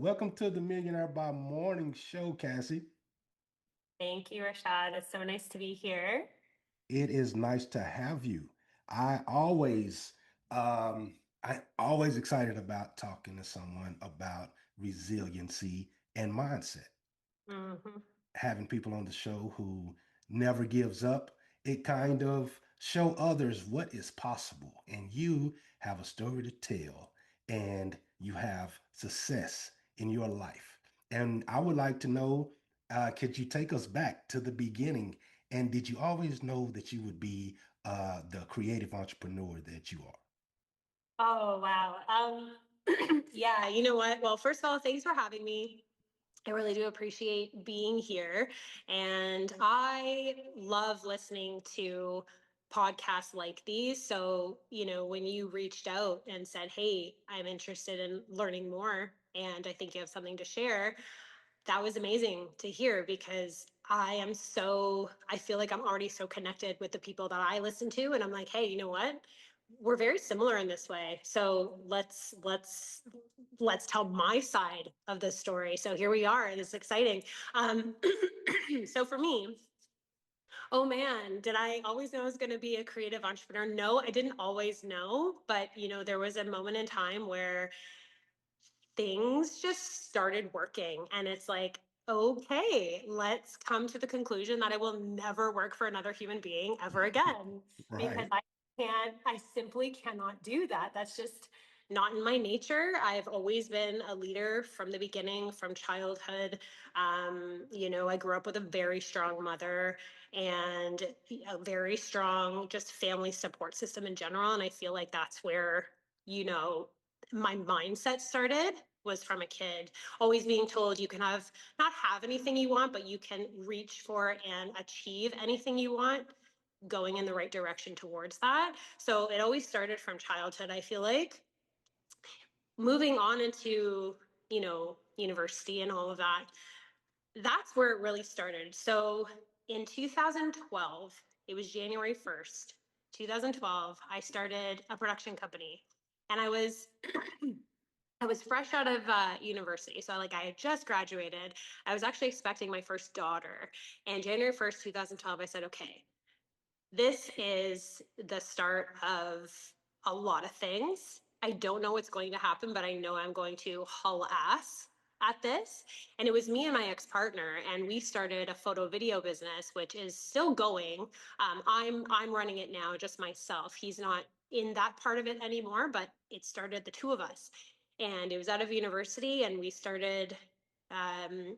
Welcome to the Millionaire by Morning show, Cassie. Thank you, Rashad. It's so nice to be here. It is nice to have you. I always, I always excited about talking to someone about resiliency and mindset. hmm Having people on the show who never gives up, it kind of show others what is possible. And you have a story to tell and you have success in your life. And I would like to know, could you take us back to the beginning? And did you always know that you would be the creative entrepreneur that you are? Oh, wow. Yeah, you know what? Well, first of all, thanks for having me. I really do appreciate being here. And I love listening to podcasts like these. So, when you reached out and said, hey, I'm interested in learning more, and I think you have something to share, that was amazing to hear because I feel like I'm already so connected with the people that I listen to. And I'm like, hey, you know what? We're very similar in this way. So let's tell my side of the story. So here we are. It's exciting. Um, so for me, oh man, did I always know I was going to be a creative entrepreneur? No, I didn't always know, but there was a moment in time where things just started working. And it's like, okay, let's come to the conclusion that I will never work for another human being ever again because Right. I simply cannot do that. That's just not in my nature. I've always been a leader from the beginning, from childhood. I grew up with a very strong mother and a very strong just family support system in general. And I feel like that's where, you know, my mindset started was from a kid, always being told you can not have anything you want, but you can reach for and achieve anything you want, going in the right direction towards that. So it always started from childhood, I feel like. Moving on into, university and all of that, that's where it really started. So in 2012, it was January 1st, 2012, I started a production company. And I was fresh out of university. So like I had just graduated. I was actually expecting my first daughter. And January 1st, 2012, I said, okay, this is the start of a lot of things. I don't know what's going to happen, but I know I'm going to haul ass at this. And it was me and my ex-partner, and we started a photo video business, which is still going. I'm running it now, just myself. He's not in that part of it anymore, but it started the two of us. And it was out of university, and we started um,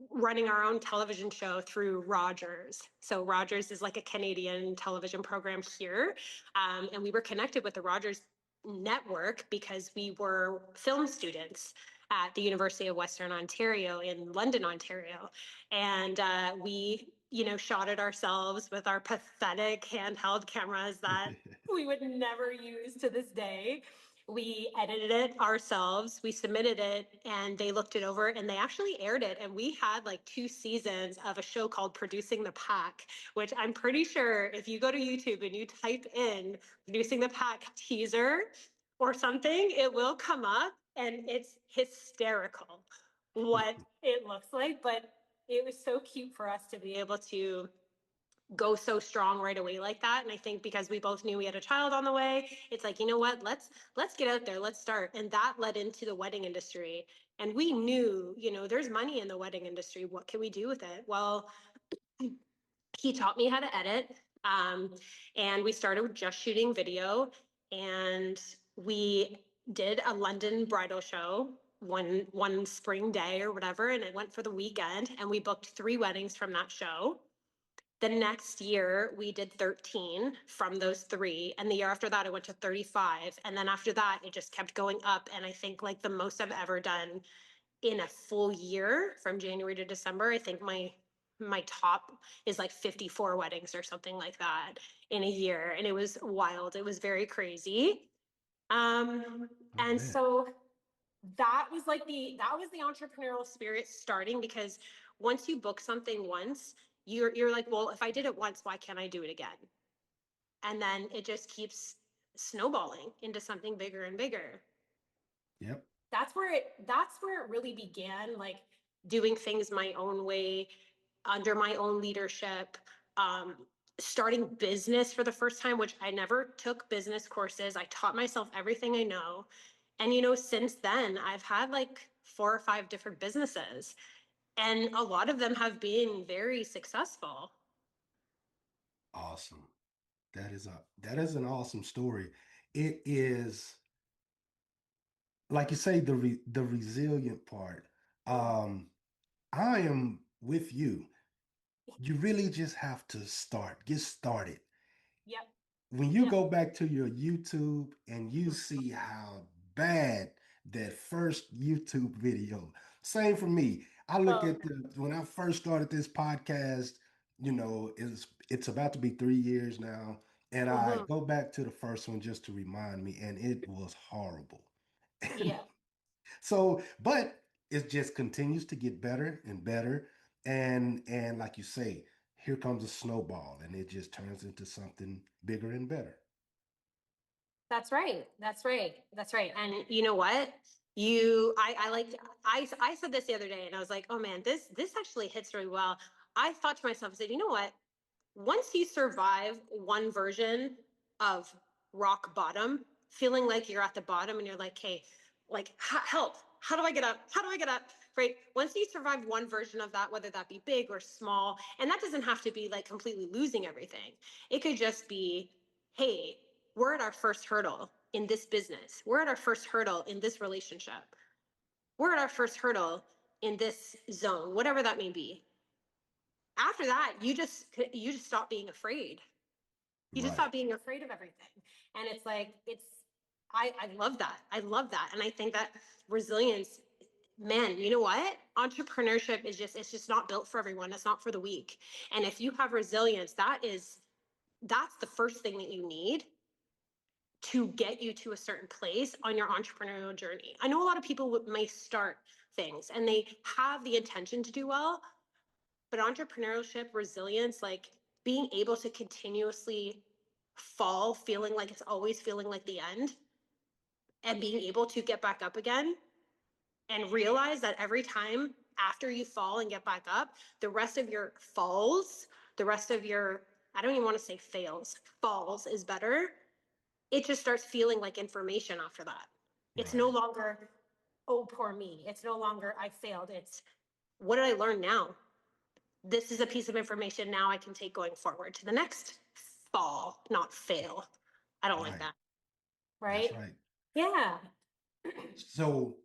running our own television show through Rogers. So Rogers is like a Canadian television program here. And we were connected with the Rogers network because we were film students at the University of Western Ontario in London, Ontario. And we, shot it ourselves with our pathetic handheld cameras that we would never use to this day. We edited it ourselves, we submitted it, and they looked it over and they actually aired it. And we had like 2 seasons of a show called Producing the Pack, which I'm pretty sure if you go to YouTube and you type in Producing the Pack teaser or something, it will come up, and it's hysterical what it looks like. But it was so cute for us to be able to go so strong right away like that. And I think because we both knew we had a child on the way, it's like, you know what, let's get out there, let's start. And that led into the wedding industry. And we knew, there's money in the wedding industry. What can we do with it? Well, he taught me how to edit. And we started just shooting video, and we did a London bridal show one spring day or whatever, and it went for the weekend, and we booked 3 weddings from that show. The next year, we did 13 from those three. And the year after that, I went to 35. And then after that, it just kept going up. And I think like the most I've ever done in a full year from January to December, I think my top is like 54 weddings or something like that in a year. And it was wild. It was very crazy. I And bet. so that was the entrepreneurial spirit starting, because once you book something once, you're like, well, if I did it once, why can't I do it again? And then it just keeps snowballing into something bigger and bigger. Yep. that's where it really began, like doing things my own way, under my own leadership, um, starting business for the first time, which I never took business courses. I taught myself everything I know. And, since then, I've had like 4 or 5 different businesses, and a lot of them have been very successful. Awesome. That is an awesome story. It is like you say, the resilient part. Mhm. Um, I am with you. You really just have to get started. Yep. When you Yep. go back to your YouTube and you see how bad that first YouTube video, same for me. I look Oh, at when I first started this podcast, it's about to be 3 years now, and I mhm. go back to the first one just to remind me, and it was horrible. Yeah. So, but it just continues to get better and better. And like you say, here comes a snowball and it just turns into something bigger and better. That's right. That's right. That's right. And you know what? I said this the other day, and I was like, oh man, this actually hits really well. I thought to myself, I said, you know what? Once you survive one version of rock bottom, feeling like you're at the bottom and you're like, hey, like help, how do I get up, how do I get up, right? Once you survive one version of that, whether that be big or small, and that doesn't have to be like completely losing everything, it could just be, hey, we're at our first hurdle in this business, we're at our first hurdle in this relationship, we're at our first hurdle in this zone, whatever that may be. After that, you just stop being afraid. You just Right. stop being afraid of everything. And it's like, I love that. I love that. And I think that resilience, man, you know what? Entrepreneurship it's just not built for everyone. It's not for the weak. And if you have resilience, that's the first thing that you need to get you to a certain place on your entrepreneurial journey. I know a lot of people may start things and they have the intention to do well, but entrepreneurship, resilience, like being able to continuously fall, feeling like it's always feeling like the end, and being able to get back up again and realize that every time after you fall and get back up, the rest of your falls, the rest of your, I don't even want to say fails, falls is better. It just starts feeling like information after that. It's no Right. longer, oh, poor me. It's no longer, I failed. It's, what did I learn now? This is a piece of information now I can take going forward to the next fall, not fail. I don't like Right. that. That's Right? right. Yeah. So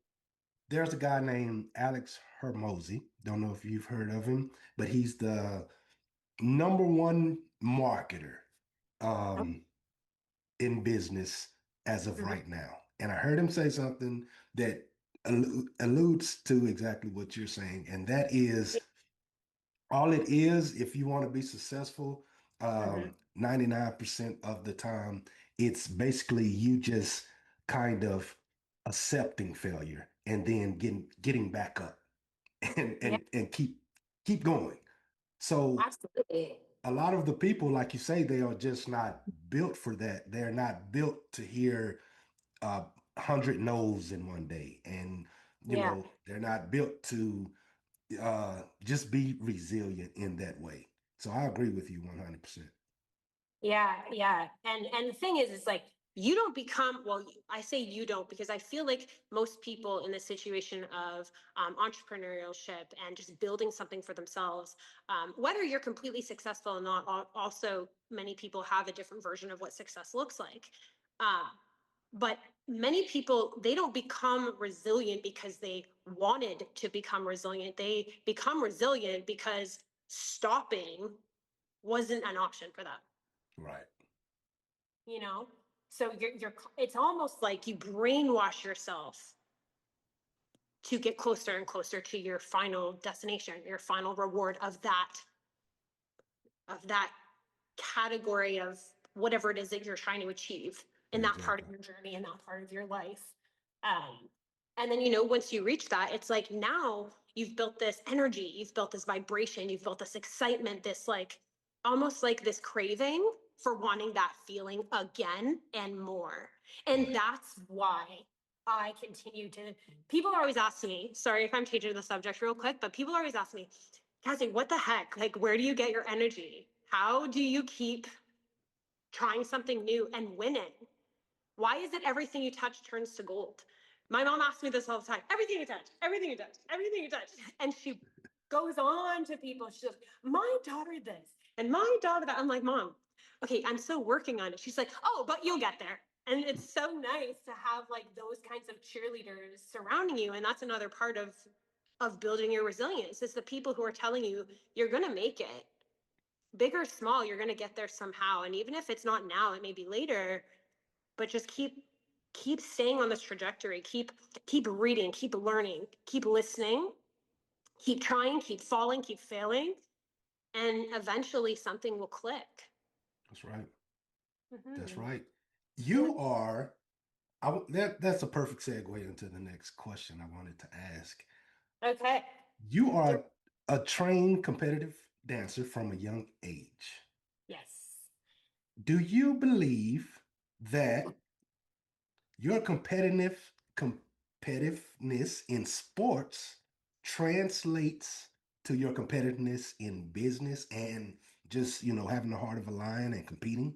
there's a guy named Alex Hermosi. Don't know if you've heard of him, but he's the number one marketer um, in business as of Mhm. right now. And I heard him say something that alludes to exactly what you're saying, and that is all it is. If you want to be successful, Mhm. 99% of the time, it's basically you just kind of accepting failure and then getting back up Yeah, and keep going. So absolutely. a lot of the people, like you say, they are just not built for that. They're not built to hear 100 no's in one day, and Yeah. they're not built to just be resilient in that way. So I agree with you 100%. Yeah, yeah. And the thing is, it's like you don't become, well, I say you don't because I feel like most people in the situation of entrepreneurship and just building something for themselves, whether you're completely successful or not, also many people have a different version of what success looks like. Um, but many people, they don't become resilient because they wanted to become resilient. They become resilient because stopping wasn't an option for them, Right. you know. So you're it's almost like you brainwash yourself to get closer and closer to your final destination, your final reward of that category of whatever it is that you're trying to achieve in that part of Exactly. your journey, in that part of your life. um, and then once you reach that, it's like now you've built this energy, you've built this vibration, you've built this excitement, this like almost like this craving for wanting that feeling again and more. And Right. that's why I continue to, people are always asking me, sorry if I'm changing the subject real quick, but people are always asking me, Cassie, what the heck? Like, where do you get your energy? How do you keep trying something new and winning? Why is it everything you touch turns to gold? My mom asks me this all the time. Everything you touch, everything you touch, everything you touch. And she goes on to people. She goes, my daughter this and my daughter that. I'm like, Mom, okay, I'm still working on it. She's like, oh, but you'll get there. And it's so nice to have like those kinds of cheerleaders surrounding you. And that's another part of building your resilience is the people who are telling you you're gonna make it. Big or small, you're gonna get there somehow. And even if it's not now, it may be later, but just keep staying on this trajectory, keep reading, keep learning, keep listening, keep trying, keep falling, keep failing, and eventually something will click. That's right. That's Mm-hmm. right. Yeah. You are, that's a perfect segue into the next question I wanted to ask. Okay. You are a trained competitive dancer from a young age. Yes. Do you believe that your competitiveness in sports translates to your competitiveness in business and just, having the heart of a lion and competing?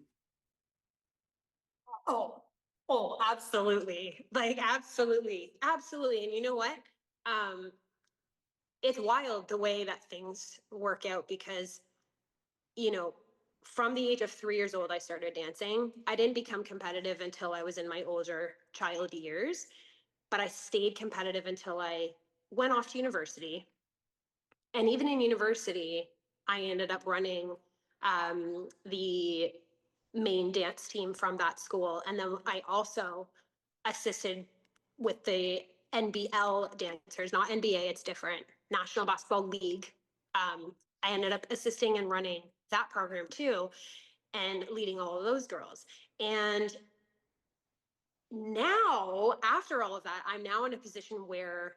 Oh, absolutely. Like absolutely. Absolutely. And you know what? Um, it's wild the way that things work out because you know, from the age of 3 years old, I started dancing. I didn't become competitive until I was in my older child years, but I stayed competitive until I went off to university. And even in university, I ended up running the main dance team from that school. And then I also assisted with the NBL dancers, not NBA, it's different, National Basketball League. I ended up assisting and running that program too and leading all of those girls. And now, after all of that, I'm now in a position where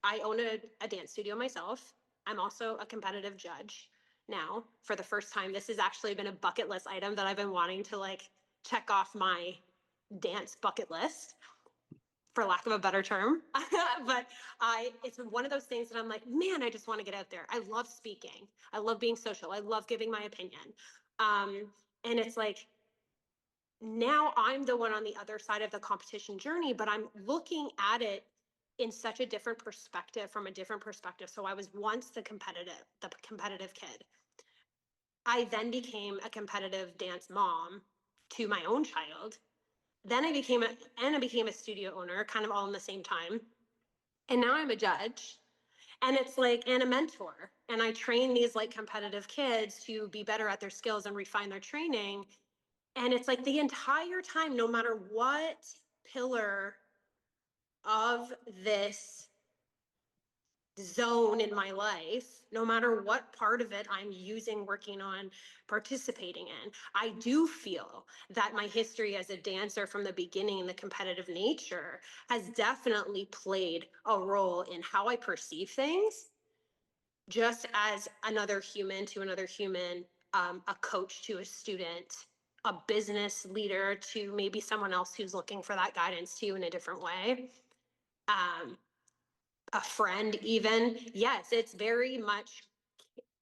I own a dance studio myself. I'm also a competitive judge now for the first time. This has actually been a bucket list item that I've been wanting to like check off my dance bucket list for lack of a better term. But it's one of those things that I'm like, man, I just want to get out there. I love speaking. I love being social. I love giving my opinion. Um, and it's like, now I'm the one on the other side of the competition journey, but I'm looking at it in such a different perspective, from a different perspective. So I was once the competitive kid. I then became a competitive dance mom to my own child. Then I became a studio owner, kind of all in the same time. And now I'm a judge. And it's like, and a mentor. And I train these like competitive kids to be better at their skills and refine their training. And it's like the entire time, no matter what pillar of this zone in my life, no matter what part of it I'm using, working on, participating in, I do feel that my history as a dancer from the beginning, the competitive nature, has definitely played a role in how I perceive things, just as another human to another human, a coach to a student, a business leader to maybe someone else who's looking for that guidance to you in a different way. Um, a friend, even. Yes, it's very much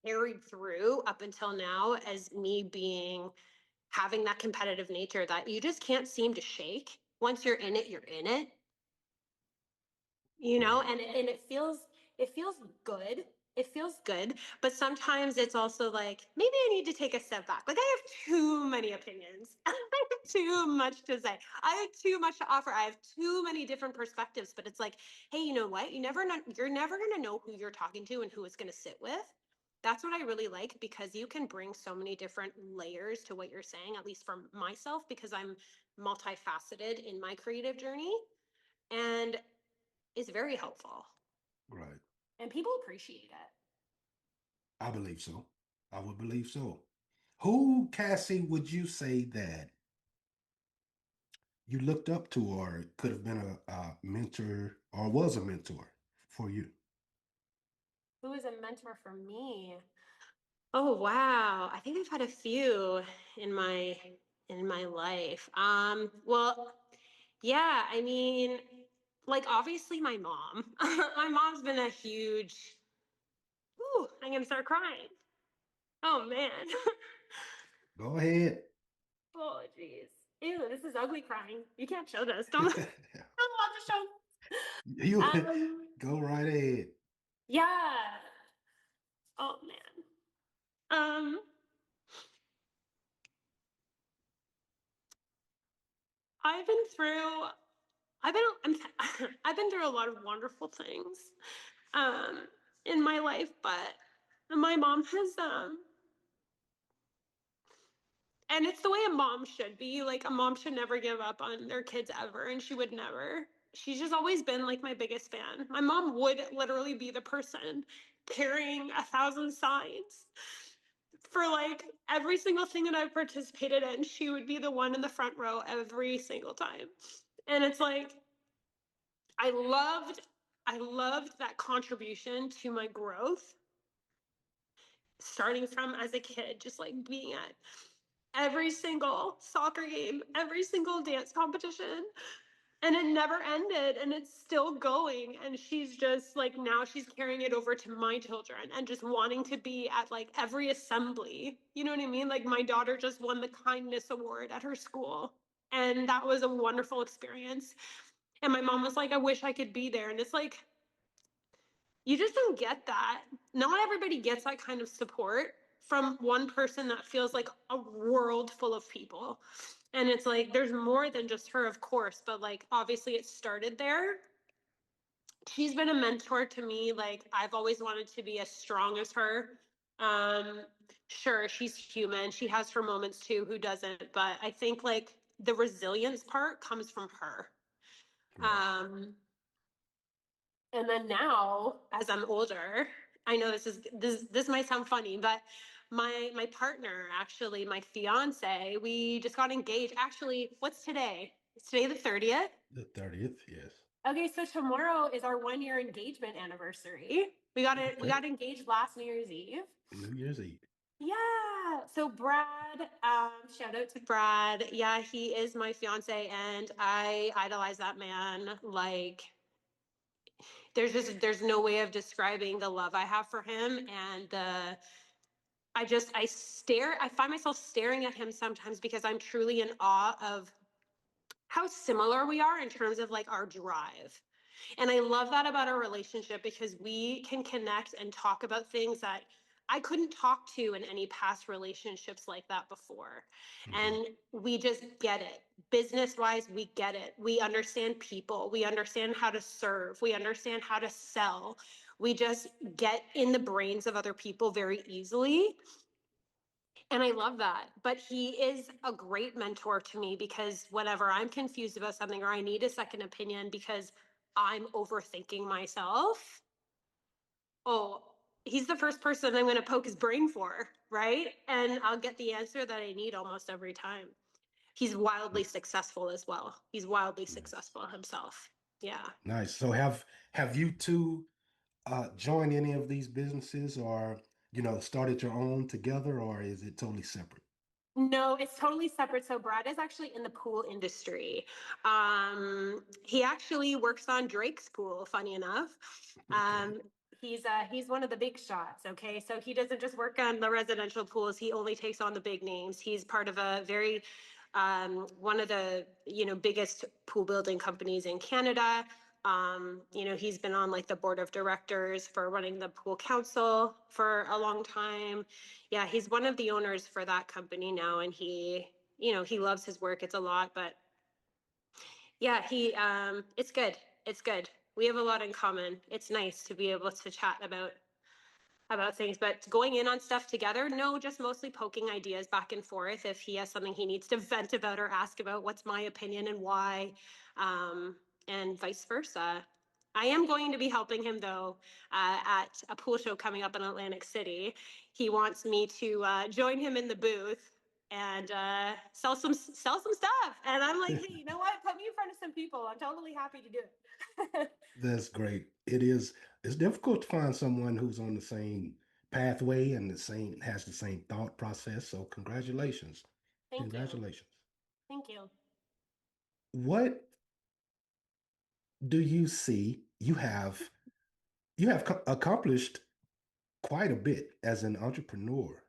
carried through up until now as me being having that competitive nature that you just can't seem to shake. Once you're in it, you're in it, Right. and it feels good. It feels good, but sometimes it's also like maybe I need to take a step back. Like I have too many opinions. I have too much to say. I have too much to offer. I have too many different perspectives, but it's like, hey, you know what? You're never going to know who you're talking to and who it's going to sit with. That's what I really like because you can bring so many different layers to what you're saying, at least for myself, because I'm multifaceted in my creative journey. And is very helpful Right. and people appreciate it. I believe so. I would believe so. Who, Cassie, would you say that you looked up to or could have been a mentor or was a mentor for you? Who is a mentor for me? Oh wow, I think I've had a few in my life. Well, yeah, I mean, Like obviously my mom. My mom's been a huge. Ooh, I'm gonna start crying. Oh man. Go ahead. Oh jeez. Ew, this is ugly crying. You can't show this. Don't want to show. You go right ahead. Yeah. Oh man. Um, I've been through. I've been. I'm, I've been through a lot of wonderful things, um, in my life, but my mom has and it's the way a mom should be. Like a mom should never give up on their kids ever, and she would never. She's just always been like my biggest fan. My mom would literally be the person carrying 1,000 signs for like every single thing that I've participated in. She would be the one in the front row every single time. And it's like I loved I loved that contribution to my growth starting from as a kid, just like being at every single soccer game, every single dance competition. And it never ended and it's still going. And she's just like, now she's carrying it over to my children and just wanting to be at like every assembly. You know what I mean? Like, my daughter just won the kindness award at her school. And that was a wonderful experience. And my mom was like, I wish I could be there. And it's like, you just don't get that. Not everybody gets that kind of support from one person that feels like a world full of people. And it's like there's more than just her, of course, but like obviously it started there. She's been a mentor to me. Like I've always wanted to be as strong as her. Um, sure, she's human. She has her moments too, who doesn't? But I think like the resilience part comes from her. Right. Um, and then now, as I'm older, I know this might sound funny, but my partner, actually, my fiance, we just got engaged. Actually, what's today? It's today the 30th. The 30th, yes. Okay, so tomorrow is our 1 year engagement anniversary. We Okay. got engaged last New Year's Eve. New Year's Eve. Yeah. So Brad, shout out to Brad. Yeah, he is my fiance and I idolize that man like there's no way of describing the love I have for him and the I find myself staring at him sometimes because I'm truly in awe of how similar we are in terms of like our drive. And I love that about our relationship because we can connect and talk about things that I couldn't talk to in any past relationships like that before. Hmm. And we just get it. Business wise, we get it. We understand people. We understand how to serve. We understand how to sell. We just get in the brains of other people very easily. And I love that. But he is a great mentor to me because whenever I'm confused about something or I need a second opinion because I'm overthinking myself, oh, he's the first person I'm going to poke his brain for, right? And I'll get the answer that I need almost every time. He's wildly successful as well. He's wildly Nice. successful himself. Yeah. Nice. So have you two joined any of these businesses or started your own together or is it totally separate? No, it's totally separate. So Brad is actually in the pool industry. He actually works on Drake's pool, funny enough. Okay. Um, he's one of the big shots, okay? So he doesn't just work on the residential pools, he only takes on the big names. He's part of a very one of the biggest pool building companies in Canada. He's been on like the board of directors for running the pool council for a long time. Yeah, he's one of the owners for that company now, and he loves his work. It's a lot, but yeah, it's good. It's good. We have a lot in common. It's nice to be able to chat about things, but going in on stuff together, no, just mostly poking ideas back and forth. If he has something he needs to vent about or ask about, what's my opinion and why, um, and vice versa. I am going to be helping him though at a pool show coming up in Atlantic City. He wants me to join him in the booth and sell some stuff. And I'm like, hey, you know what? Put me in front of some people. I'm totally happy to do it. That's great. It's difficult to find someone who's on the same pathway and the same has the same thought process. So congratulations. Thank you. Congratulations. Thank you. What do you see you have accomplished quite a bit as an entrepreneur?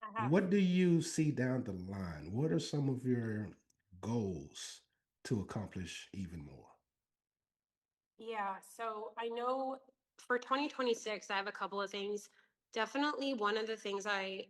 I have. What do you see down the line? What are some of your goals to accomplish even more? Yeah, so I know for 2026, I have a couple of things. Definitely one of the things I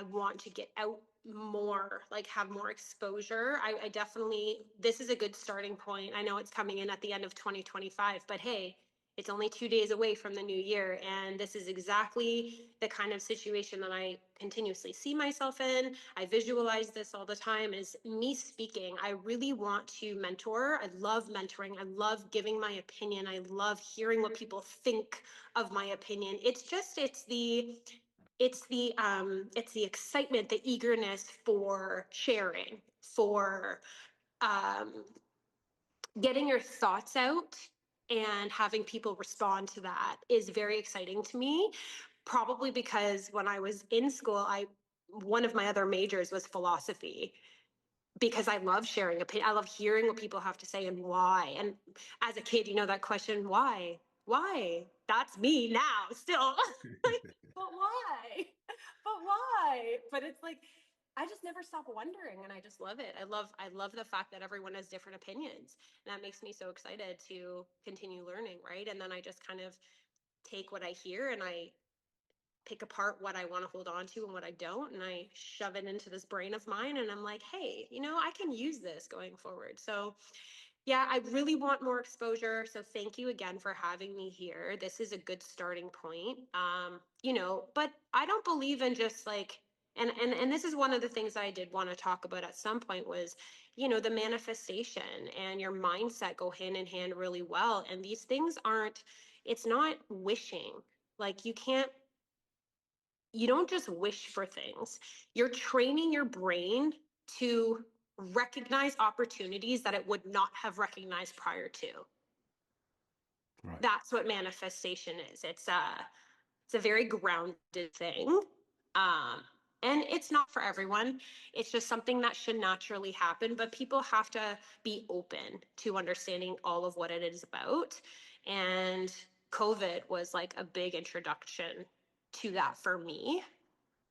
want to get out more, like have more exposure. I definitely this is a good starting point. I know it's coming in at the end of 2025, but hey, it's only 2 days away from the new year, and this is exactly the kind of situation that I continuously see myself in. I visualize this all the time is me speaking. I really want to mentor. I love mentoring. I love giving my opinion. I love hearing what people think of my opinion. It's the excitement, the eagerness for sharing, for um getting your thoughts out and having people respond to that is very exciting to me. Probably because when I was in school, I one of my other majors was philosophy because I love sharing opinion. I love hearing what people have to say and why. And as a kid, that question, why? Why? That's me now still. Like, but why? But why? But it's like I just never stop wondering and I just love it. I love the fact that everyone has different opinions. And that makes me so excited to continue learning, right? And then I just kind of take what I hear and I pick apart what I want to hold on to and what I don't. And I shove it into this brain of mine. And I'm like, hey, I can use this going forward. So, yeah, I really want more exposure. So, thank you again for having me here. This is a good starting point. But I don't believe in just like, and this is one of the things I did want to talk about at some point was, the manifestation and your mindset go hand in hand really well. And these things it's not wishing. Like you don't just wish for things. You're training your brain to recognize opportunities that it would not have recognized prior to. Right. That's what manifestation is. It's a very grounded thing. Um, and it's not for everyone. It's just something that should naturally happen, but people have to be open to understanding all of what it is about. And COVID was like a big introduction to that for me.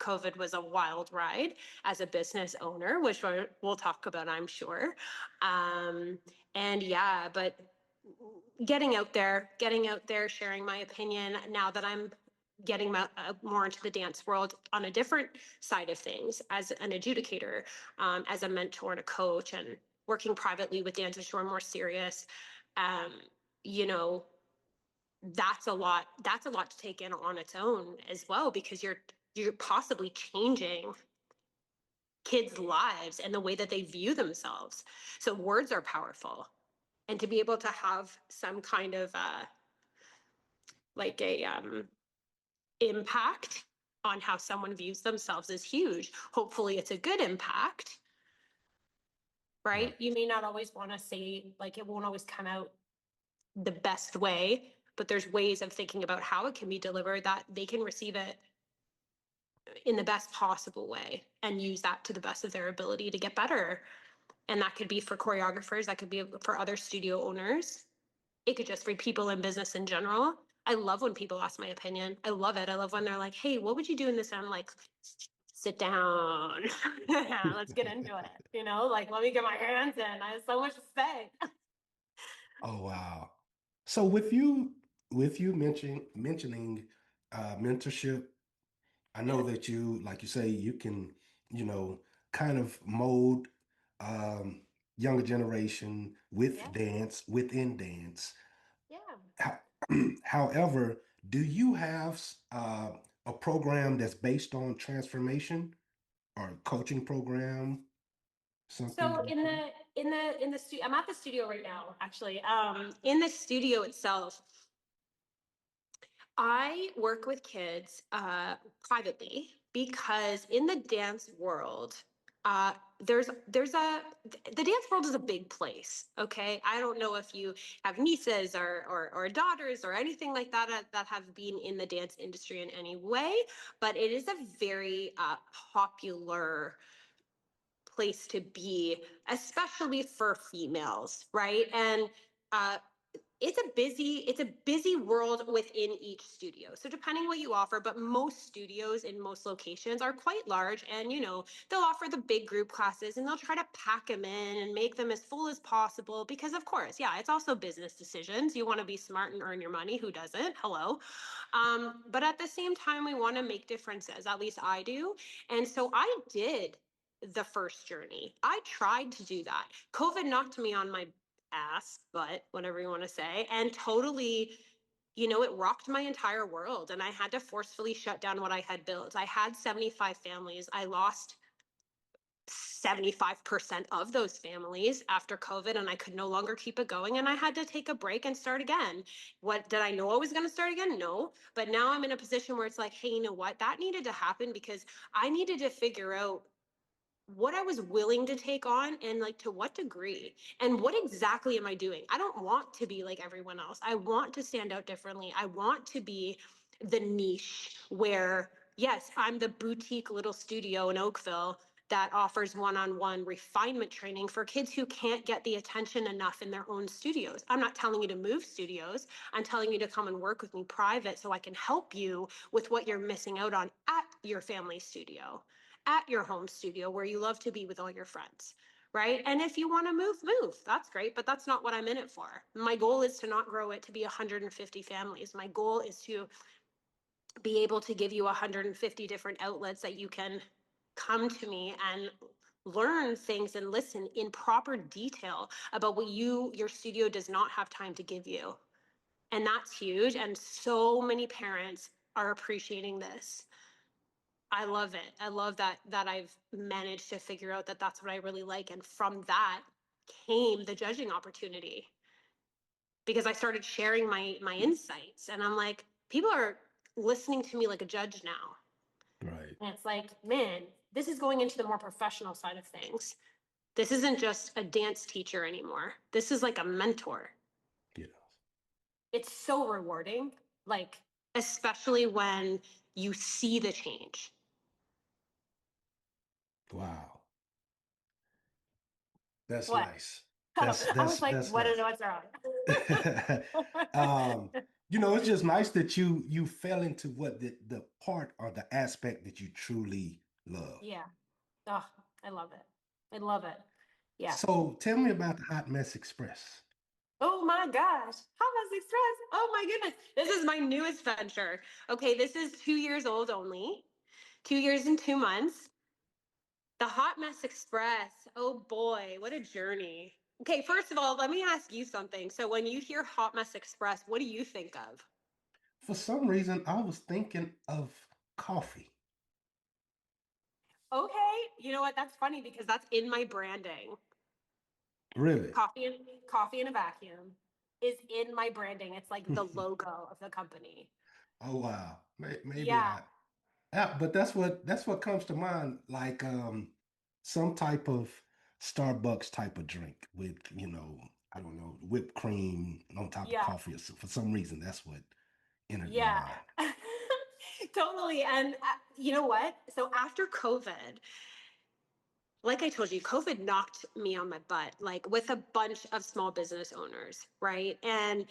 COVID was a wild ride as a business owner, which we'll talk about, I'm sure. Um, and yeah, but getting out there, sharing my opinion now that I'm getting more into the dance world on a different side of things as an adjudicator, as a mentor and a coach, and working privately with dancers who are more serious. Um, you know, that's a lot to take in on its own as well because you're possibly changing kids' lives and the way that they view themselves. So words are powerful, and to be able to have some kind of like a impact on how someone views themselves is huge. Hopefully it's a good impact, Right. right? You may not always want to say, like, it won't always come out the best way, but there's ways of thinking about how it can be delivered that they can receive it in the best possible way and use that to the best of their ability to get better. And that could be for choreographers, that could be for other studio owners. It could just be people in business in general. I love when people ask my opinion. I love it. I love when they're like, hey, what would you do in this? And I'm like, sit down. Let's get into it. Like, let me get my hands in. I have so much to say. Oh wow. So with you mentioning mentorship, I know Yeah. that you, like you say, you can, you know, kind of mold um, younger generation with Yeah. dance, within dance. Yeah. How, however, do you have a program that's based on transformation or a coaching program, something So like that? in the studio, I'm at the studio right now, actually. In the studio itself, I work with kids privately because in the dance world, there's the dance world is a big place. Okay, I don't know if you have nieces or daughters or anything like that that have been in the dance industry in any way, but it is a very popular place to be, especially for females, right? And Uh, it's a busy world within each studio, so depending what you offer, but most studios in most locations are quite large, and they'll offer the big group classes, and they'll try to pack them in and make them as full as possible, because of course, yeah, it's also business decisions. You want to be smart and earn your money. Who doesn't? Hello. But at the same time, we want to make differences. At least I do. And so I did the first journey. I tried to do that. COVID knocked me on my ass, butt, whatever you want to say, and totally, it rocked my entire world. And I had to forcefully shut down what I had built. I had 75 families. I lost 75% of those families after COVID, and I could no longer keep it going. And I had to take a break and start again. What did I know I was going to start again? No. But now I'm in a position where it's like, hey, you know what? That needed to happen because I needed to figure out what I was willing to take on, and like to what degree, and what exactly am I doing. I don't want to be like everyone else. I want to stand out differently. I want to be the niche where, yes, I'm the boutique little studio in Oakville that offers one-on-one refinement training for kids who can't get the attention enough in their own studios. I'm not telling you to move studios. I'm telling you to come and work with me private so I can help you with what you're missing out on at your family studio, at your home studio where you love to be with all your friends, right? And if you want to move, move. That's great, but that's not what I'm in it for. My goal is to not grow it to be 150 families. My goal is to be able to give you 150 different outlets that you can come to me and learn things and listen in proper detail about what your studio does not have time to give you. And that's huge. And so many parents are appreciating this. I love it. I love that I've managed to figure out that that's what I really like. And from that came the judging opportunity, because I started sharing my insights, and I'm like, people are listening to me like a judge now. Right. And it's like, man, this is going into the more professional side of things. This isn't just a dance teacher anymore. This is like a mentor. Yeah. It's so rewarding, like, especially when you see the change. Wow. That's What? nice. That's I was that's like, that's what is nice. what's wrong? um, it's just nice that you fell into what the part or the aspect that you truly love. Yeah. Oh, I love it. I love it. Yeah. So tell me about the Hot Mess Express. Oh my gosh. Hamas Express. Oh my goodness. This is my newest venture. Okay, this is 2 years old only. 2 years and 2 months. The Hot Mess Express. Oh boy, what a journey. Okay, first of all, let me ask you something. So when you hear Hot Mess Express, what do you think of? For some reason, I was thinking of coffee. Okay, you know what? That's funny because that's in my branding. Really? Coffee in a vacuum is in my branding. It's like the logo of the company. Oh wow. Maybe Yeah, I. Yeah, but that's what comes to mind. Like some type of Starbucks type of drink with I don't know, whipped cream on top of yeah, coffee. Or so, for some reason, that's what entered my yeah. mind. Totally. And you know what? So after COVID, like I told you, COVID knocked me on my butt, like with a bunch of small business owners, right? And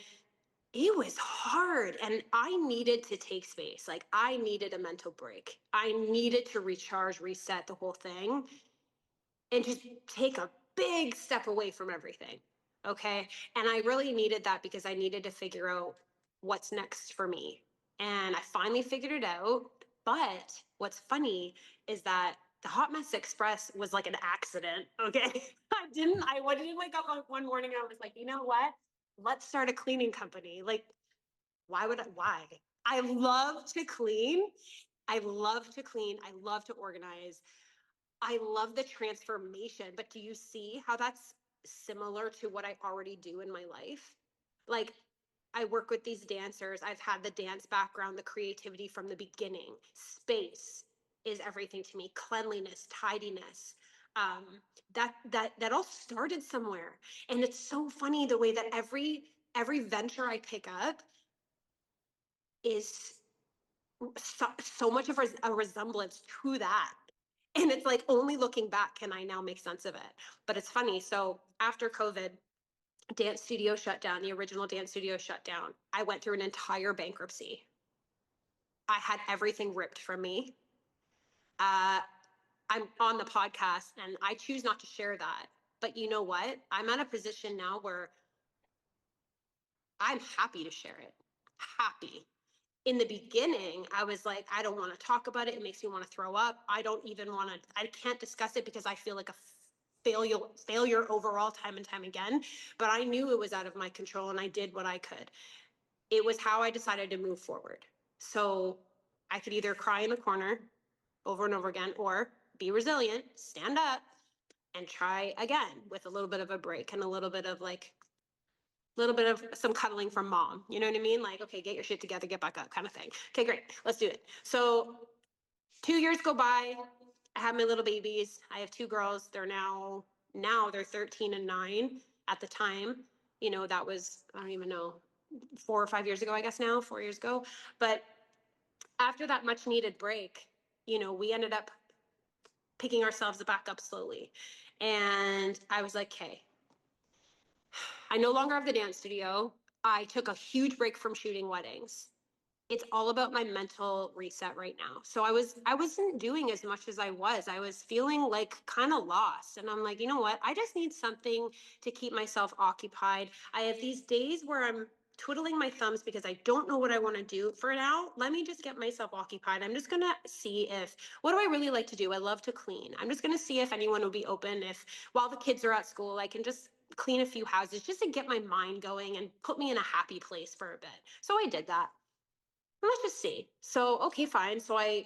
it was hard, and I needed to take space. Like I needed a mental break. I needed to recharge, reset the whole thing, and just take a big step away from everything. Okay. And I really needed that because I needed to figure out what's next for me. And I finally figured it out. But what's funny is that the Hot Mess Express was like an accident. Okay. I didn't wake up one morning and I was like, you know what? Let's start a cleaning company. Like, why? I love to clean. I love to clean. I love to organize. I love the transformation, but do you see how that's similar to what I already do in my life? Like, I work with these dancers. I've had the dance background, the creativity from the beginning. Space is everything to me. Cleanliness, tidiness. Um, that all started somewhere, and it's so funny the way that every venture I pick up is so much of a resemblance to that. And it's like only looking back can I now make sense of it. But it's funny. So after COVID, Dance studio shut down. The original dance studio shut down. I went through an entire bankruptcy. I had everything ripped from me. Uh, I'm on the podcast and I choose not to share that. But you know what? I'm at a position now where I'm happy to share it. Happy. In the beginning, I was like, I don't want to talk about it. It makes me want to throw up. I don't even want to, I can't discuss it because I feel like a failure overall time and time again. But I knew it was out of my control and I did what I could. It was how I decided to move forward. So I could either cry in the corner over and over again or be resilient, stand up and try again with a little bit of a break and a little bit of like little bit of some cuddling from mom. You know what I mean? Like, okay, get your shit together, get back up, kind of thing. Okay, great, let's do it. So 2 years go by. I have my little babies. I have two girls. They're now they're 13 and 9 at the time. You know, that was, I don't even know, 4 or 5 years ago, I guess now, 4 years ago. But after that much needed break, you know, we ended up picking ourselves back up slowly. And I was like, okay, I no longer have the dance studio. I took a huge break from shooting weddings. It's all about my mental reset right now. So I wasn't doing as much as I was. I was feeling like kind of lost. And I'm like, you know what? I just need something to keep myself occupied. I have these days where I'm twiddling my thumbs because I don't know what I want to do for now. Let me just get myself occupied. I'm just going to see if what do I really like to do? I love to clean. I'm just going to see if anyone will be open if while the kids are at school, I can just clean a few houses just to get my mind going and put me in a happy place for a bit. So I did that. Let's just see. So, okay, fine. So I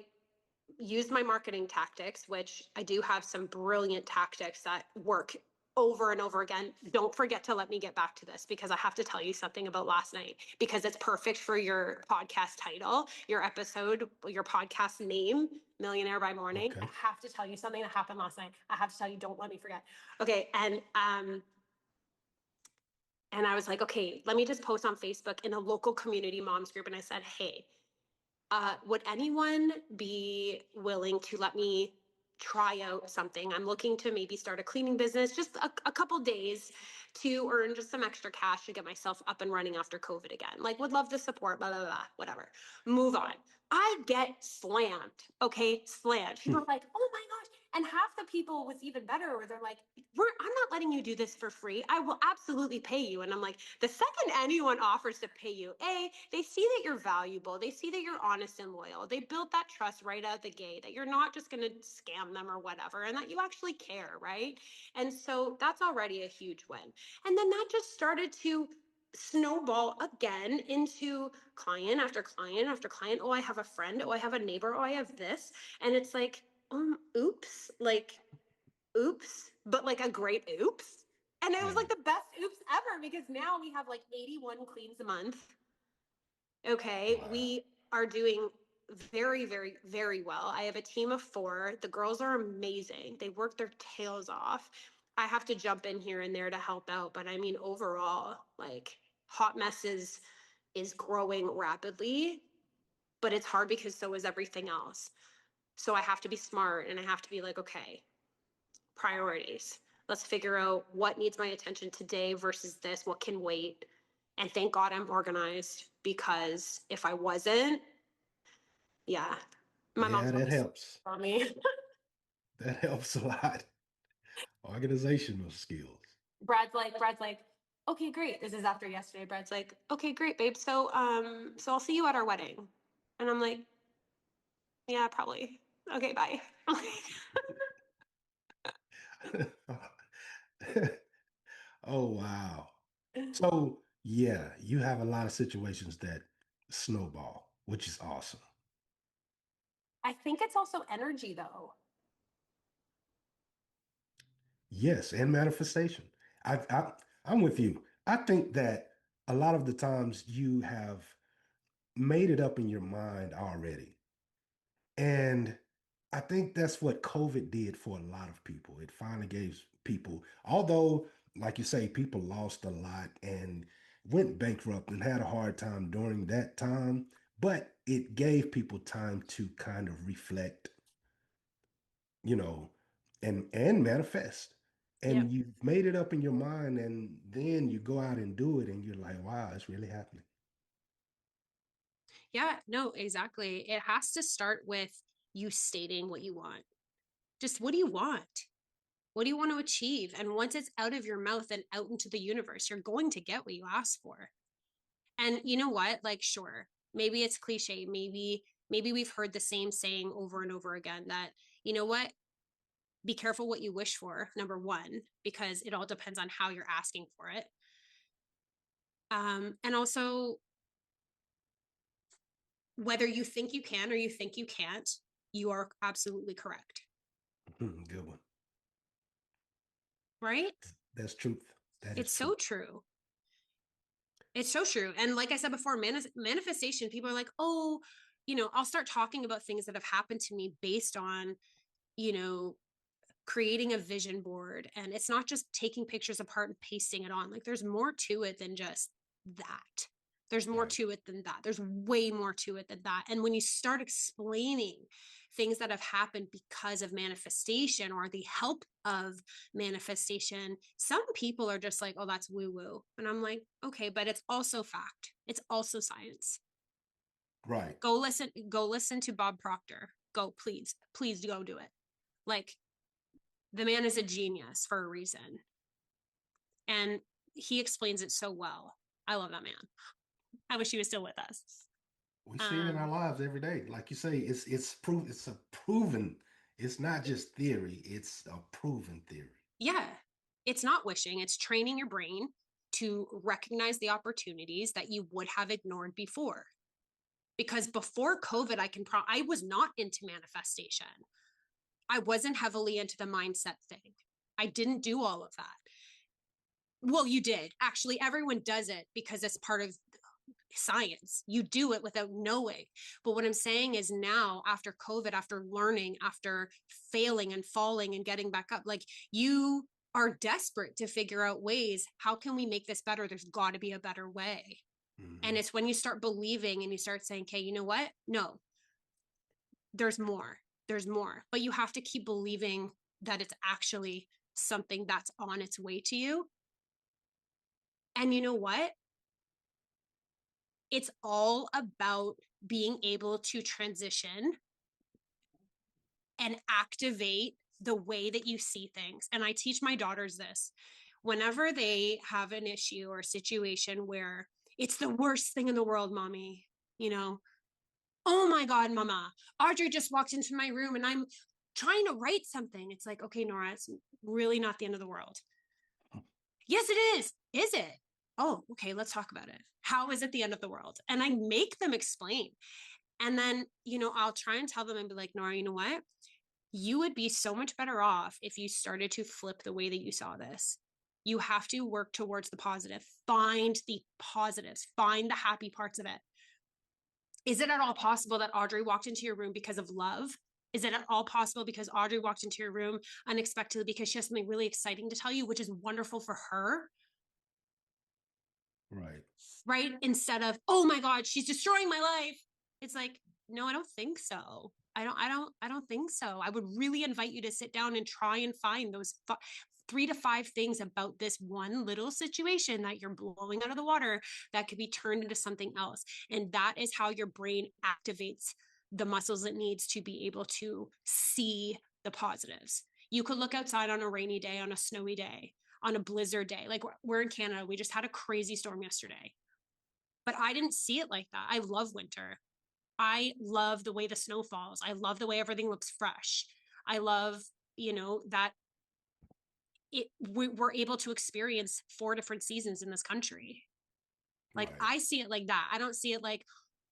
used my marketing tactics, which I do have some brilliant tactics that work over and over again. Don't forget to let me get back to this because I have to tell you something about last night because it's perfect for your podcast title, your episode, your podcast name, Millionaire by Morning. I Okay. have to tell you something that happened last night. I have to tell you, don't let me forget. Okay, and I was like, okay, let me just post on Facebook in a local community moms group. And I said, hey, would anyone be willing to let me try out something? I'm looking to maybe start a cleaning business, just a couple days to earn just some extra cash to get myself up and running after COVID again. Like, would love the support, blah, blah, blah, whatever. Move on. I get slammed. Okay, slammed. People are like, oh my gosh. And half the people was even better where they're like, I'm not letting you do this for free. I will absolutely pay you. And I'm like, the second anyone offers to pay you, they see that you're valuable. They see that you're honest and loyal. They build that trust right out the gate that you're not just going to scam them or whatever and that you actually care, right? And so that's already a huge win. And then that just started to snowball again into client after client after client. Oh, I have a friend. Oh, I have a neighbor. Oh, I have this. And it's like, oops, like, oops, but like a great oops. And it was Yeah. like the best oops ever because now we have like 81 cleans a month. Okay, Wow. we are doing very, very, very well. I have a team of 4. The girls are amazing. They work their tails off. I have to jump in here and there to help out, but I mean overall, like Hot Mess is growing rapidly, but it's hard because so is everything else. So I have to be smart and I have to be like, okay, priorities. Let's figure out what needs my attention today versus this, what can wait. And thank God I'm organized because if I wasn't, yeah, my mom's Yeah, that probably helps. on me. That helps a lot. Organizational skills. Brad's like, okay, great. This is after yesterday. Brad's like, okay, great, babe. So I'll see you at our wedding. And I'm like, yeah, probably. Okay, bye. Oh, wow. So, yeah, you have a lot of situations that snowball, which is awesome. I think it's also energy though. Yes, and manifestation. I'm with you. I think that a lot of the times you have made it up in your mind already. And I think that's what COVID did for a lot of people. It finally gave people, although, like you say, people lost a lot and went bankrupt and had a hard time during that time, but it gave people time to kind of reflect, you know, and manifest. Yep. and you've made it up in your mind, and then you go out and do it, and you're like, wow, it's really happening. Yeah, no, exactly. It has to start with you stating what you want. Just what do you want? What do you want to achieve? And once it's out of your mouth and out into the universe, you're going to get what you ask for. And you know what? Like, sure, maybe it's cliche. Maybe we've heard the same saying over and over again that, you know what? Be careful what you wish for, number one, because it all depends on how you're asking for it. And also, whether you think you can or you think you can't, you are absolutely correct. Good one. Right? That's truth. That is It's so truth. true. It's so true. And like I said before, manifestation, people are like, oh, I'll start talking about things that have happened to me based on, you know, creating a vision board. And it's not just taking pictures apart and pasting it on. Like there's more to it than just that. There's more Right. to it than that. There's way more to it than that. And when you start explaining things that have happened because of manifestation or the help of manifestation, some people are just like, oh, that's woo woo. And I'm like, okay, but it's also fact. It's also science. Right. Go listen to Bob Proctor. Go, please, please go do it. Like the man is a genius for a reason. And he explains it so well. I love that man. I wish he was still with us. We see it in our Um, lives every day. Like you say, it's proof. It's a proven. It's not just theory. It's a proven theory. yeah, it's not wishing, it's training your brain to recognize the opportunities that you would have ignored before. Because before COVID, I was not into manifestation. I wasn't heavily into the mindset thing. I didn't do all of that. Well, you did. Actually, everyone does it because it's part of science. You do it without knowing. But what I'm saying is now, after COVID, after learning, after failing and falling and getting back up, like you are desperate to figure out ways. How can we make this better? There's got to be a better way. And Hmm. it's when you start believing and you start saying, okay, you know what? No, there's more. There's more. But you have to keep believing that it's actually something that's on its way to you. And you know what? It's all about being able to transition and activate the way that you see things. And I teach my daughters this whenever they have an issue or a situation where it's the worst thing in the world, mommy, you know, oh my God, mama, Audrey just walked into my room and I'm trying to write something. It's like, okay, Nora, it's really not the end of the world. Yes, it is. Is it? Oh, okay, let's talk about it. How is it the end of the world? And I make them explain. And then, I'll try and tell them and be like, Nora, you know what? You would be so much better off if you started to flip the way that you saw this. You have to work towards the positive. Find the positives, find the happy parts of it. Is it at all possible that Audrey walked into your room because of love? Is it at all possible because Audrey walked into your room unexpectedly because she has something really exciting to tell you, which is wonderful for her? Right. Right? Instead of, oh my God, she's destroying my life. It's like, no, I don't think so. I don't think so. I would really invite you to sit down and try and find those 3 to 5 things about this one little situation that you're blowing out of the water that could be turned into something else. And that is how your brain activates the muscles it needs to be able to see the positives. You could look outside on a rainy day, on a snowy day, on a blizzard day. Like we're in Canada, we just had a crazy storm yesterday. But I didn't see it like that. I love winter. I love the way the snow falls. I love the way everything looks fresh. I love, that we're able to experience 4 different seasons in this country. Like Right. I see it like that. I don't see it like,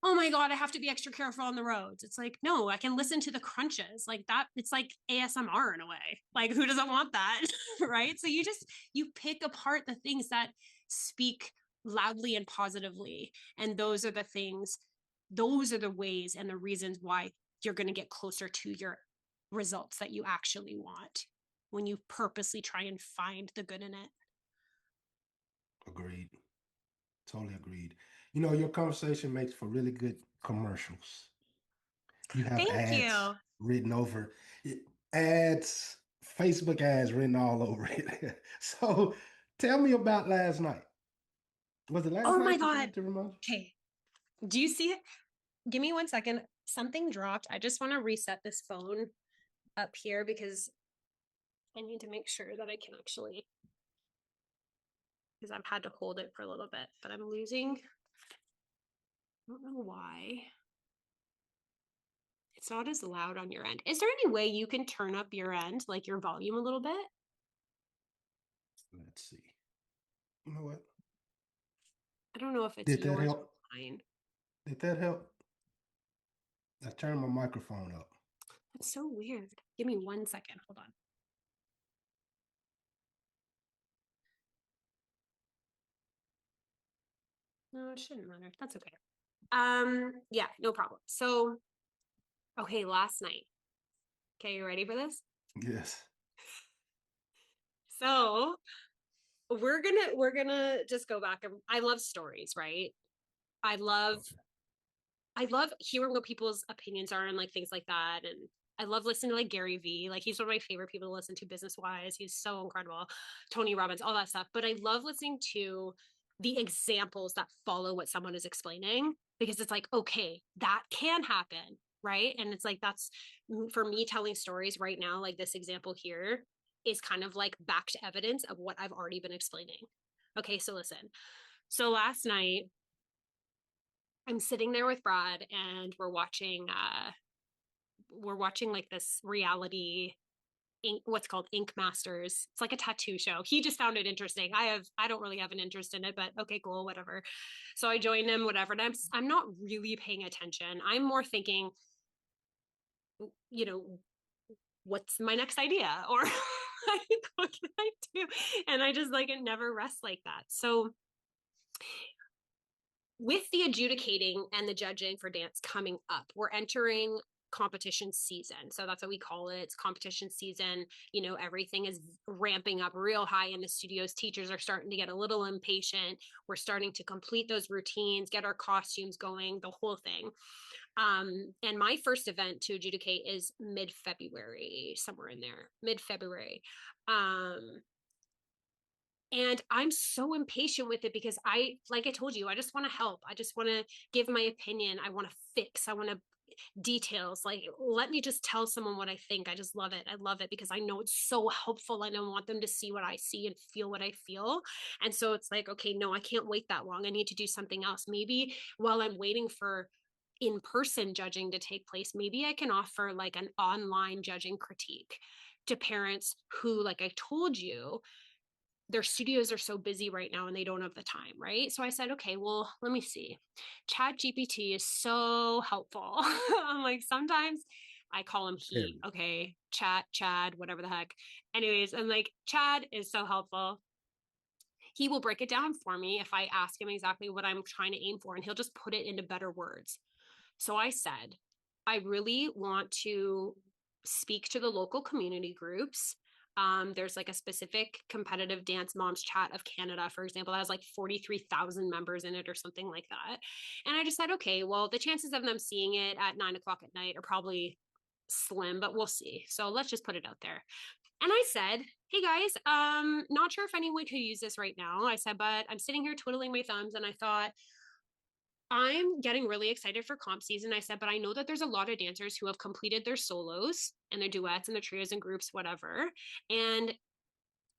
oh my God, I have to be extra careful on the roads. It's like, no, I can listen to the crunches like that. It's like ASMR in a way. Like who doesn't want that? Right. So you pick apart the things that speak loudly and positively. And those are the ways and the reasons why you're going to get closer to your results that you actually want when you purposely try and find the good in it. Agreed. Totally agreed. Your conversation makes for really good commercials. You have Thank ads you. written over it, ads Facebook ads written all over it. So tell me about last night. Was it last Oh my night you God. said to remind you? Okay. Do you see it? Give me 1 second. Something dropped. I just want to reset this phone up here because I need to make sure that I can actually, because I've had to hold it for a little bit, but I'm losing. I don't know why. It's not as loud on your end. Is there any way you can turn up your end, like your volume a little bit? Let's see. You know what? I don't know if it's Did that yours help? or mine. Did that help? I turned my microphone up. That's so weird. Give me 1 second. Hold on. No, it shouldn't matter. That's okay. Yeah, no problem. So, okay, last night. Okay, you ready for this? Yes. So, we're gonna just go back and I love stories, right? I love Okay. I love hearing what people's opinions are and like things like that. And I love listening to like Gary Vee. Like he's one of my favorite people to listen to business wise. He's so incredible. Tony Robbins, all that stuff. But I love listening to the examples that follow what someone is explaining because it's like, okay, that can happen. Right. And it's like, that's for me telling stories right now, like this example here is kind of like back to evidence of what I've already been explaining. Okay. So listen. So last night, I'm sitting there with Brad and we're watching like this reality ink, what's called Ink Masters. It's like a tattoo show. He just found it interesting. I don't really have an interest in it, but okay, cool, whatever. So I joined him, whatever. And I'm not really paying attention. I'm more thinking, you know, what's my next idea? Or like, what can I do? And I just like it never rests like that. So with the adjudicating and the judging for dance coming up, we're entering competition season. So that's what we call it. It's competition season. Everything is ramping up real high in the studios. Teachers are starting to get a little impatient. We're starting to complete those routines, get our costumes going, the whole thing. And my first event to adjudicate is mid-February, somewhere in there, mid-February. And I'm so impatient with it because like I told you, I just want to help. I just want to give my opinion. I want to fix. I want to details. Like, let me just tell someone what I think. I just love it. I love it because I know it's so helpful. And I want them to see what I see and feel what I feel. And so it's like, okay, no, I can't wait that long. I need to do something else. Maybe while I'm waiting for in-person judging to take place, maybe I can offer like an online judging critique to parents who, like I told you, their studios are so busy right now and they don't have the time, right? So I said, okay, well, let me see. Chat GPT is so helpful. I'm like, sometimes I call him he, Very. okay, Chad, whatever the heck. Anyways, I'm like, Chad is so helpful. He will break it down for me if I ask him exactly what I'm trying to aim for, and he'll just put it into better words. So I said, I really want to speak to the local community groups. There's like a specific competitive dance moms chat of Canada, for example, that has like 43,000 members in it or something like that. And I just said, okay, well, the chances of them seeing it at 9 o'clock at night are probably slim, but we'll see. So let's just put it out there. And I said, hey guys, not sure if anyone could use this right now. I said, but I'm sitting here twiddling my thumbs and I thought, I'm getting really excited for comp season. I said, but I know that there's a lot of dancers who have completed their solos and their duets and their trios and groups, whatever, and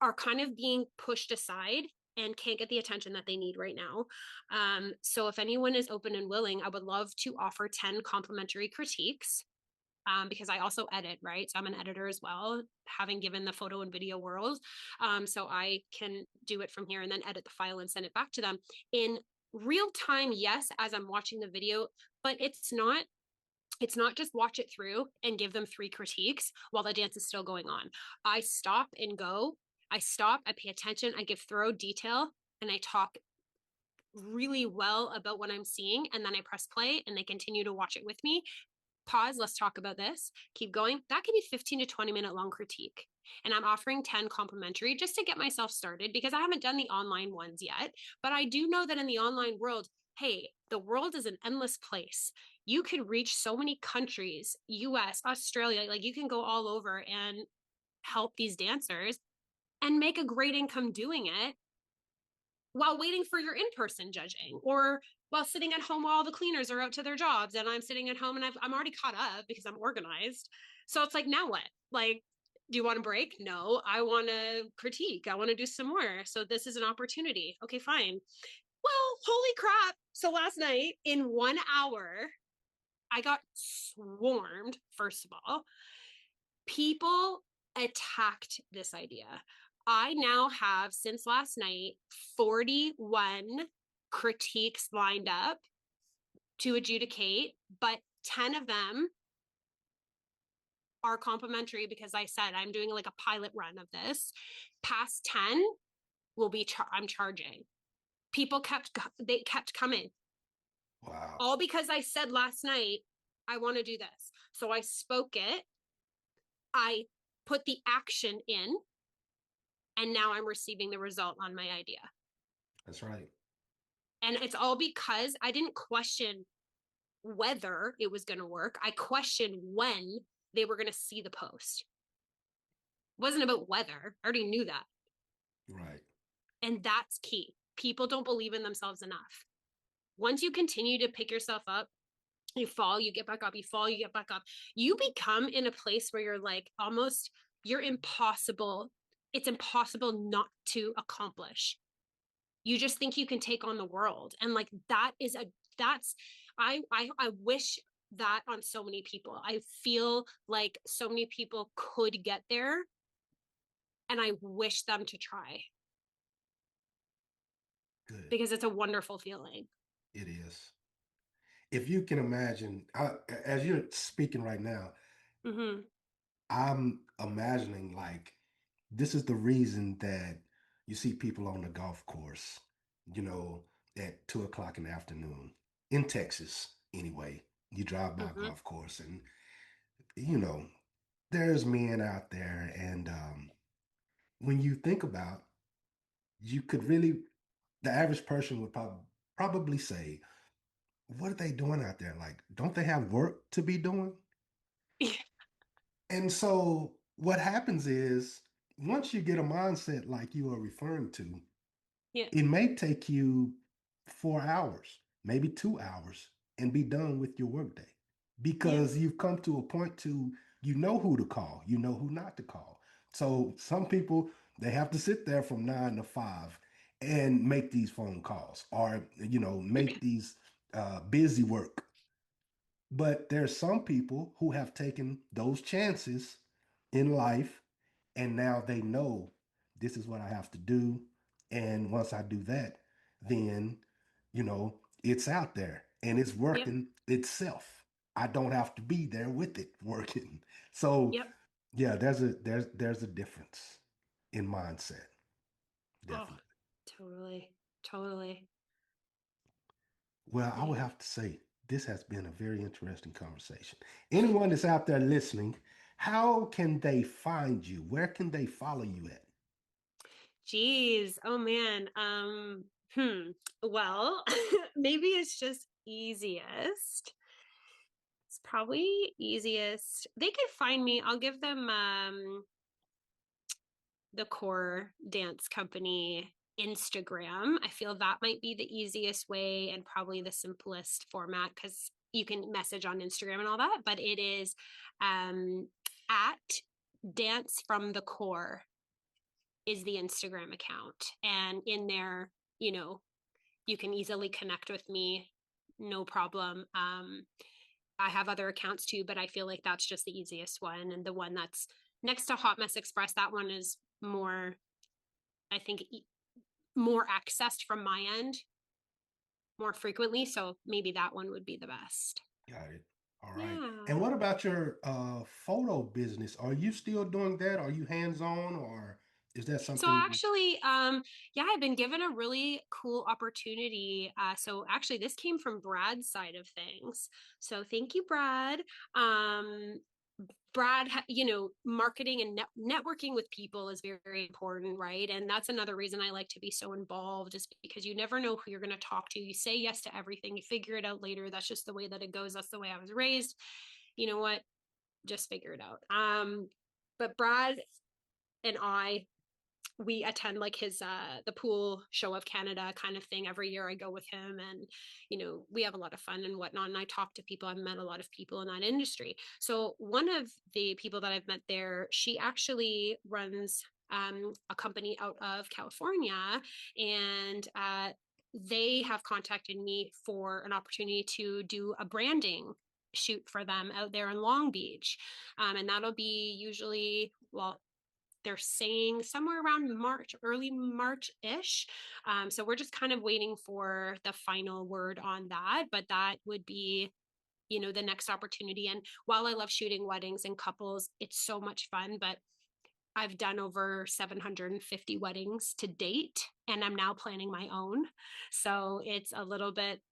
are kind of being pushed aside and can't get the attention that they need right now. So if anyone is open and willing, I would love to offer 10 complimentary critiques. Because I also edit, right? So I'm an editor as well, having given the photo and video world. So I can do it from here and then edit the file and send it back to them in real time. Yes, as I'm watching the video, but it's not just watch it through and give them 3 critiques while the dance is still going on. I stop and go. I stop, I pay attention, I give thorough detail, and I talk really well about what I'm seeing. And then I press play and they continue to watch it with me. Pause, let's talk about this, keep going. That could be 15 to 20-minute long critique. And I'm offering 10 complimentary just to get myself started because I haven't done the online ones yet. But I do know that in the online world, hey, the world is an endless place. You could reach so many countries, US, Australia, like you can go all over and help these dancers and make a great income doing it while waiting for your in-person judging, or while sitting at home while all the cleaners are out to their jobs and I'm sitting at home and I'm already caught up because I'm organized. So it's like, now what? Like, do you want to break? No, I want to critique. I want to do some more. So this is an opportunity. Okay, fine. Well, holy crap. So last night in 1 hour, I got swarmed, first of all. People attacked this idea. I now have, since last night, 41 critiques lined up to adjudicate, but 10 of them are complimentary because I said I'm doing like a pilot run of this. Past 10 will be I'm charging. People kept coming. Wow. All because I said last night I want to do this. So I spoke it. I put the action in, and now I'm receiving the result on my idea. That's right. And it's all because I didn't question whether it was going to work. I questioned when they were going to see the post. It wasn't about whether. I already knew that. Right. And that's key. People don't believe in themselves enough. Once you continue to pick yourself up, you fall, you get back up, you fall, you get back up. You become in a place where you're like almost, you're impossible. It's impossible not to accomplish. You just think you can take on the world. And like I wish that on so many people. I feel like so many people could get there, and I wish them to try Good. because it's a wonderful feeling. It is. If you can imagine, as you're speaking right now, Mm-hmm. I'm imagining like this is the reason that you see people on the golf course, you know, at 2 o'clock in the afternoon in Texas, anyway. You drive by a Mm-hmm. golf course and, you know, there's men out there. And when you think about, you could really, the average person would probably say, what are they doing out there? Like, don't they have work to be doing? And so what happens is once you get a mindset like you are referring to, Yeah. it may take you 4 hours, maybe 2 hours, and be done with your workday Yeah. because you've come to a point to you know who to call, you know who not to call. So some people they have to sit there from 9 to 5 and make these phone calls or make these busy work. But there's some people who have taken those chances in life and now they know this is what I have to do. And once I do that, then, it's out there and it's Yep. working itself. I don't have to be there with it working. So Yep. yeah, there's a difference in mindset. Oh, Definitely. totally. Totally. Well, I would Yeah. have to say this has been a very interesting conversation. Anyone that's out there listening, how can they find you? Where can they follow you at? Geez. Oh man. Well, maybe it's just easiest. It's probably easiest. They can find me. I'll give them the core dance company Instagram. I feel that might be the easiest way and probably the simplest format because you can message on Instagram and all that. But it is at Dance from the Core is the Instagram account. And in there, you know, you can easily connect with me. No problem. I have other accounts too, but I feel like that's just the easiest one. And the one that's next to Hot Mess Express, that one is more, I think, more accessed from my end more frequently. So maybe that one would be the best. Got it. All right. And Yeah. what about your photo business? Are you still doing that? Are you hands-on or is that So something? actually, yeah, I've been given a really cool opportunity. So actually, this came from Brad's side of things. So thank you, Brad. Um, Brad, marketing and networking with people is very, very important, right? And that's another reason I like to be so involved, is because you never know who you're going to talk to. You say yes to everything, you figure it out later. That's just the way that it goes. That's the way I was raised. You know what? Just figure it out. But Brad and I, we attend like his the pool show of Canada kind of thing every year. I go with him, and we have a lot of fun and whatnot, and I talk to people. I've met a lot of people in that industry. So one of the people that I've met there, she actually runs a company out of California, and they have contacted me for an opportunity to do a branding shoot for them out there in Long Beach. And that'll be usually, well, they're saying somewhere around March, early March ish. So we're just kind of waiting for the final word on that. But that would be, the next opportunity. And while I love shooting weddings and couples, it's so much fun. But I've done over 750 weddings to date, and I'm now planning my own. So it's a little bit,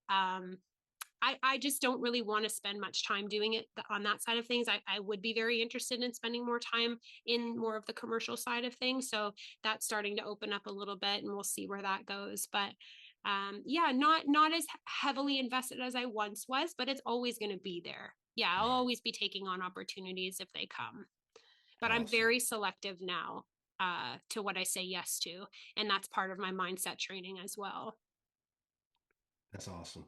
I just don't really want to spend much time doing it on that side of things. I would be very interested in spending more time in more of the commercial side of things. So that's starting to open up a little bit, and we'll see where that goes. But yeah, not as heavily invested as I once was, but it's always going to be there. Yeah, I'll Man, always be taking on opportunities if they come. But I'm awesome. very selective now to what I say yes to, and that's part of my mindset training as well. That's awesome.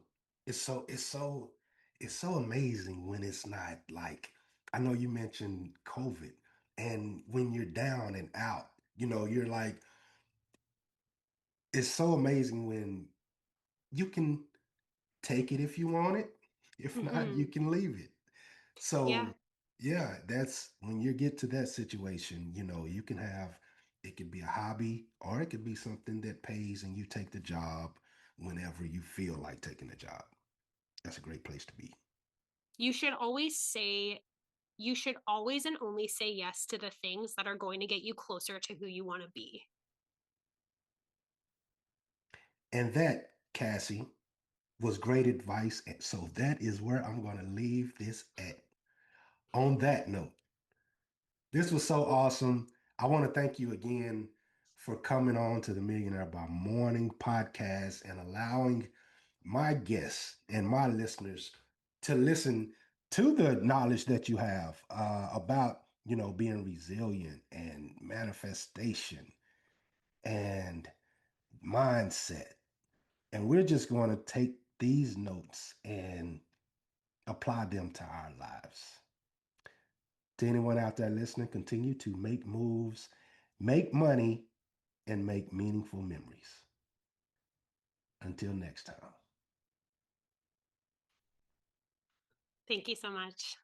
It's so amazing when it's not like, I know you mentioned COVID, and when you're down and out, you're like, it's so amazing when you can take it if you want it. If not, you Mm-hmm. can leave it. Yeah. So yeah, that's when you get to that situation, you can have, it could be a hobby or it could be something that pays and you take the job whenever you feel like taking the job. That's a great place to be. You should always say, you should always and only say yes to the things that are going to get you closer to who you want to be. And that, Cassie, was great advice. And so that is where I'm going to leave this at. On that note, this was so awesome. I want to thank you again for coming on to the Millionaire by Morning podcast and allowing my guests and my listeners to listen to the knowledge that you have about, being resilient and manifestation and mindset. And we're just going to take these notes and apply them to our lives. To anyone out there listening, continue to make moves, make money, and make meaningful memories. Until next time. Thank you so much.